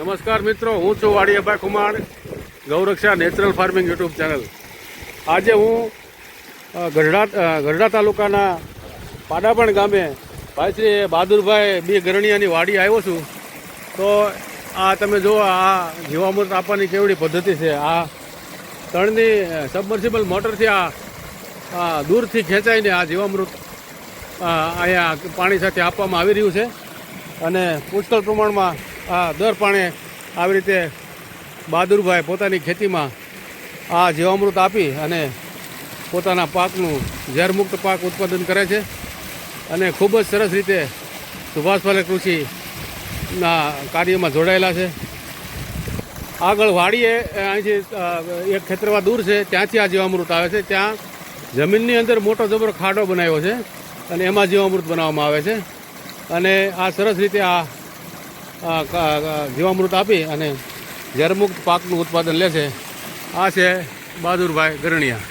નમસ્કાર મિત્રો, હું છું Vadiyabhai Kumar, ગૌરક્ષા natural farming YouTube channel. આજે હું ગઢડા તાલુકાના પાડાપણ ગામે ભાઈ શ્રી બહાદુરભાઈ બી ગરણિયાની વાડી આવ્યો છું. તો આ તમે જુઓ, આ જીવામૃત આપવાની કેવડી પદ્ધતિ છે. આ તળની સબમર્સિબલ મોટરથી આ દૂરથી ખેંચાઈને આ જીવામૃત અહીંયા પાણી સાથે આપવામાં આવી રહ્યું છે. અને પુષ્કળ પ્રમાણમાં આ દર પાણે આવી રીતે બહાદુરભાઈ પોતાની ખેતીમાં આ જીવામૃત આપી અને પોતાના પાકનું ઝેરમુક્ત પાક ઉત્પાદન કરે છે. અને ખૂબ જ સરસ રીતે સુભાષભાઈ કૃષિના કાર્યમાં જોડાયેલા છે. આગળ વાડીએ અહીંથી એક ખેતરવા દૂર છે, ત્યાંથી આ જીવામૃત આવે છે. ત્યાં જમીનની અંદર મોટો જબરો ખાડો બનાવ્યો છે અને એમાં જીવામૃત બનાવવામાં આવે છે. અને આ સરસ રીતે આ જીવામૃત આપી અને ઝેરમુક્ત પાકનું ઉત્પાદન લે છે. આ છે બહાદુરભાઈ ગરણિયા.